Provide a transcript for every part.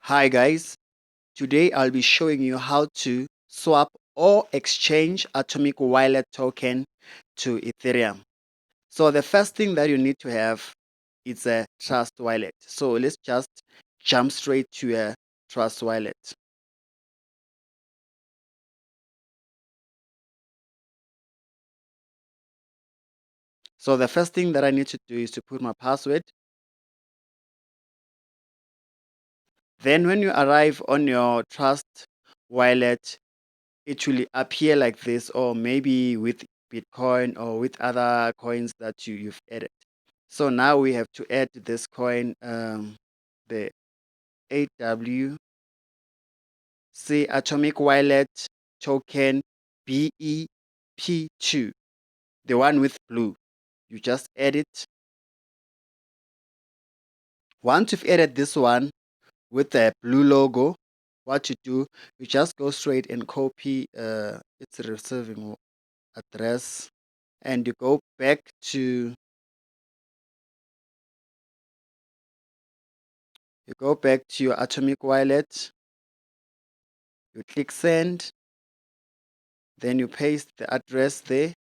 Hi guys, today I'll be showing you how to swap or exchange Atomic Wallet token to Ethereum. So the first thing that you need to have is a Trust Wallet. So let's just jump straight to a Trust Wallet. So the first thing that I need to do is to put my password. Then when you arrive on your Trust Wallet, it will appear like this, or maybe with Bitcoin or with other coins that you've added. So now we have to add this coin, the AWC Atomic Wallet token BEP2, the one with blue. You just add it. Once you've added this one with the blue logo, what you do, you just go straight and copy its receiving address, and you go back to your Atomic Wallet. You click send, then you paste the address there.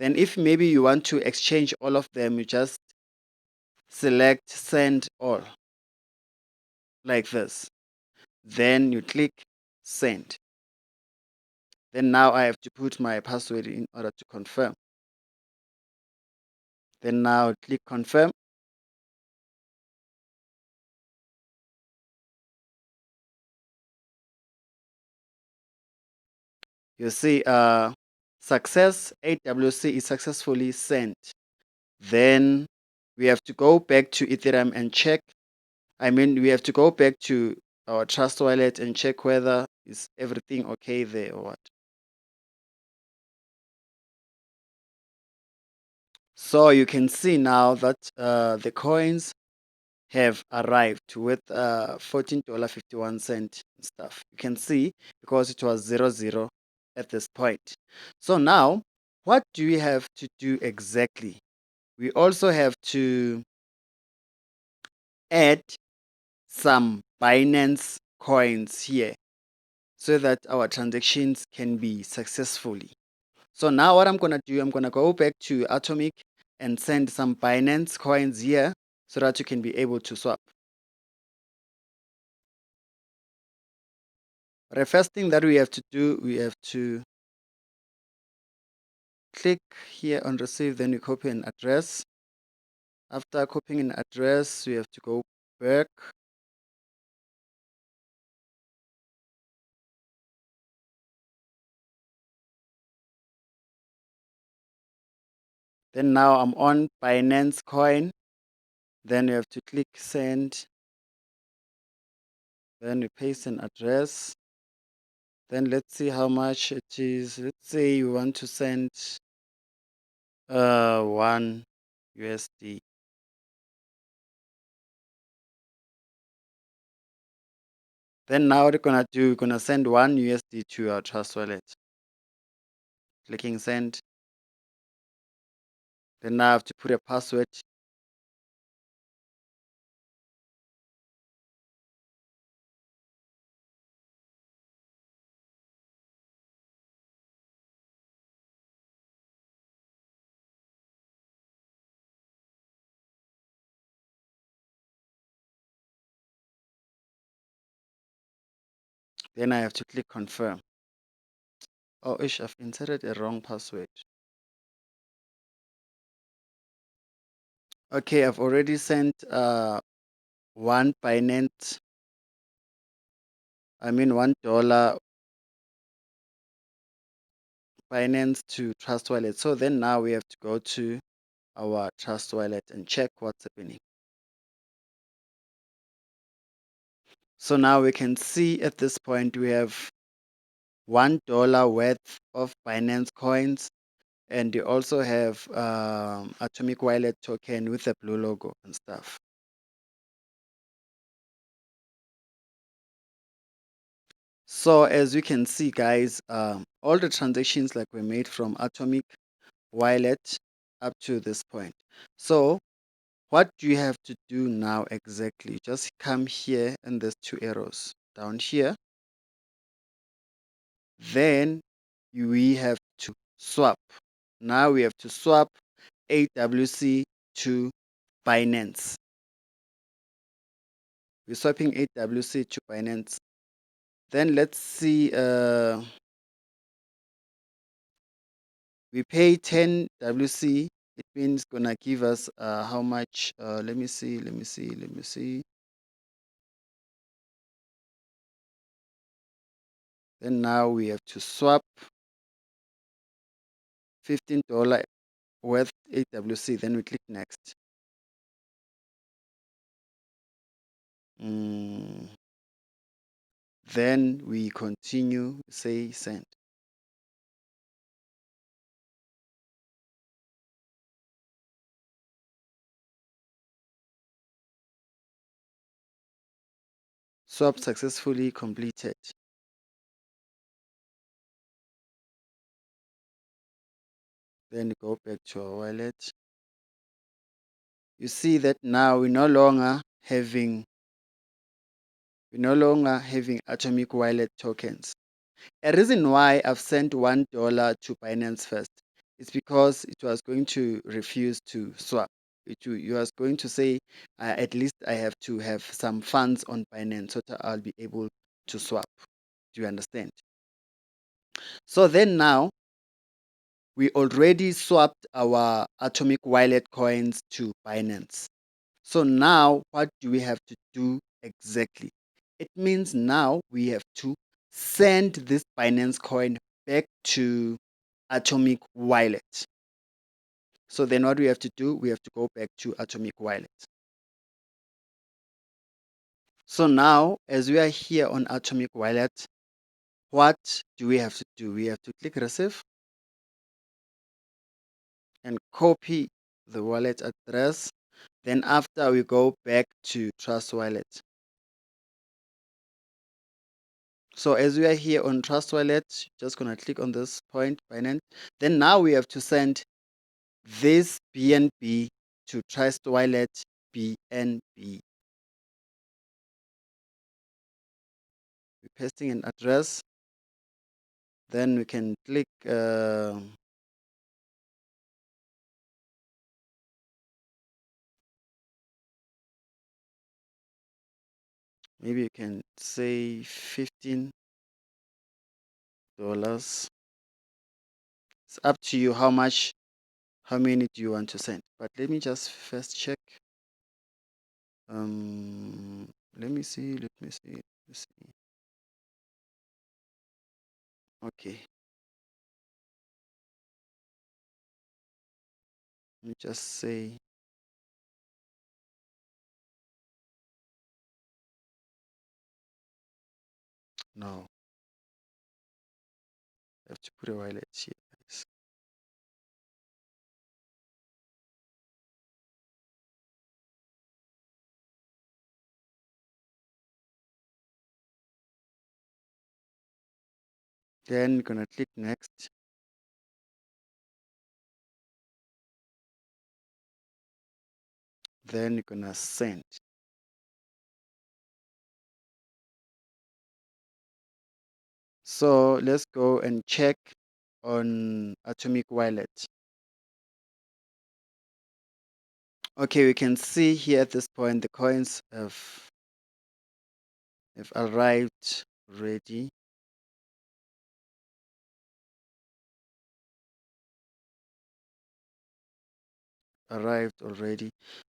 Then if maybe you want to exchange all of them, you just select send all like this. Then you click send. Then now I have to put my password in order to confirm. Then now click confirm. You see success, AWC is successfully sent. Then we have to go back to Ethereum and check. We have to go back to our Trust Wallet and check whether is everything okay there or what. So you can see now that the coins have arrived with $14.51 and stuff. You can see because it was 00 at this point. So now, what do we have to do exactly? We also have to add some Binance coins here so that our transactions can be successfully. So now what I'm going to do, I'm going to go back to Atomic and send some Binance coins here so that you can be able to swap. The first thing that we have to do, we have to click here on receive, then you copy an address. After copying an address, we have to go back. Then now I'm on Binance coin. Then you have to click send. Then you paste an address. Then let's see how much it is. Let's say you want to send 1 USD. Then now what we're gonna do, we're gonna send 1 USD to our Trust Wallet. Clicking send. Then now I have to put a password. Then I have to click confirm. Oh, ish, I've inserted a wrong password. Okay, I've already sent one Binance, $1 Binance to Trust Wallet. So then now we have to go to our Trust Wallet and check what's happening. So now we can see at this point we have $1 worth of Binance coins, and you also have Atomic Wallet token with a blue logo and stuff. So as you can see, guys, all the transactions like were made from Atomic Wallet up to this point. So What do you have to do now exactly? Just come here and there's two arrows down here. Then we have to swap. Now we have to swap AWC to Binance. We're swapping AWC to Binance. Then let's see, we pay 10 WC. It means gonna give us how much? Let me see. Then now we have to swap $15 worth AWC. Then we click next. Then we continue, say send. Swap successfully completed. Then go back to our wallet. You see that now we're no longer having Atomic Wallet tokens. A reason why I've sent $1 to Binance first is because it was going to refuse to swap. You was going to say, at least I have to have some funds on Binance so that I'll be able to swap. Do you understand? So then now, we already swapped our Atomic Wallet coins to Binance. So now, what do we have to do exactly? It means now we have to send this Binance coin back to Atomic Wallet. So then what we have to do, we have to go back to Atomic Wallet. So now, as we are here on Atomic Wallet, what do we have to do? We have to click receive and copy the wallet address. Then after we go back to Trust Wallet. So as we are here on Trust Wallet, just gonna click on this point, Binance. Then now we have to send this BNB to Trust Wallet BNB. We're pasting an address. Then we can click maybe you can say $15. It's up to you how many do you want to send. But let me just first check. Let me see. Okay. Let me just say no. I have to put a wallet here, guys. Then you're gonna click next. Then you're gonna send. So let's go and check on Atomic Wallet. Okay, we can see here at this point the coins have arrived already.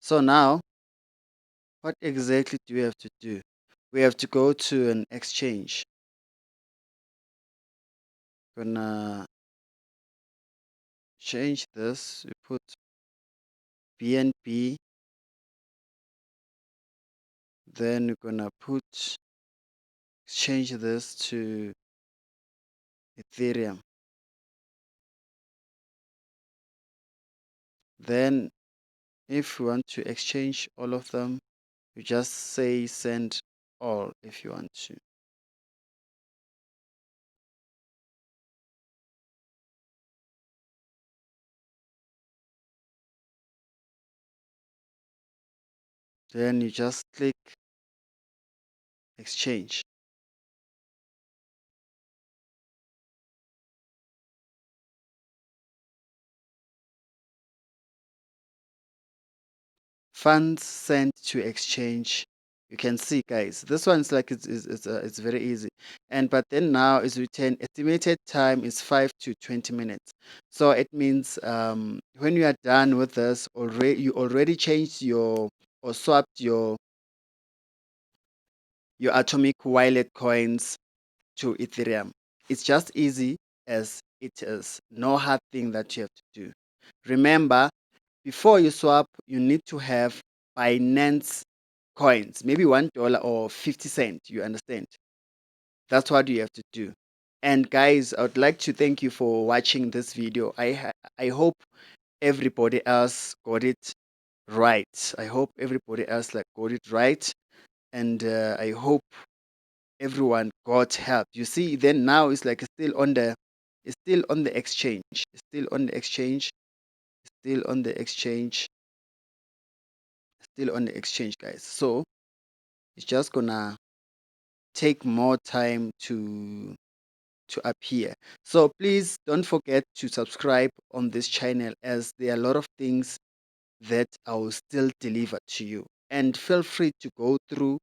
So now, what exactly do we have to do? We have to go to an exchange. Gonna change this. We put BNB. Then we're gonna change this to Ethereum. Then if we want to exchange all of them, you just say send all if you want to. Then you just click exchange. Funds sent to exchange. You can see, guys, this one's like it's very easy. And but then now is written estimated time is 5 to 20 minutes. So it means when you are done with this, already you already changed your or swapped your atomic wallet coins to Ethereum. It's just easy as it is. No hard thing that you have to do. Remember, before you swap, you need to have Binance coins, maybe $1 or 50 cents. You understand? That's what you have to do. And guys, I would like to thank you for watching this video. I hope everybody else got it right. I hope everybody else like got it right, and I hope everyone got help. You see, then now it's like it's still on the exchange. It's still on the exchange. Still on the exchange. Still on the exchange, guys. So it's just gonna take more time to appear. So please don't forget to subscribe on this channel, as there are a lot of things that I will still deliver to you. And feel free to go through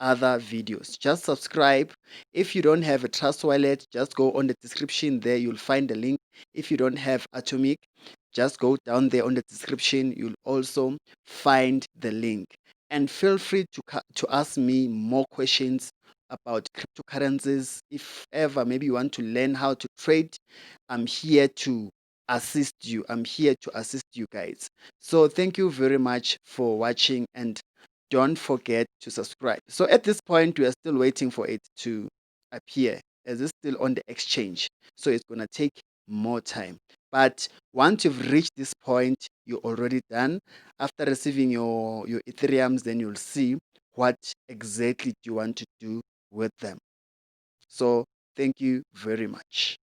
other videos. Just subscribe. If you don't have a Trust Wallet, just go on the description there. You'll find the link. If you don't have Atomic, just go down there on the description. You'll also find the link. And feel free to ask me more questions about cryptocurrencies. If ever maybe you want to learn how to trade, I'm here to assist you. I'm here to assist you guys. So thank you very much for watching, and don't forget to subscribe. So at this point, we are still waiting for it to appear, as it's still on the exchange. So it's going to take more time. But once you've reached this point, you're already done. After receiving your Ethereums, then you'll see what exactly do you want to do with them. So thank you very much.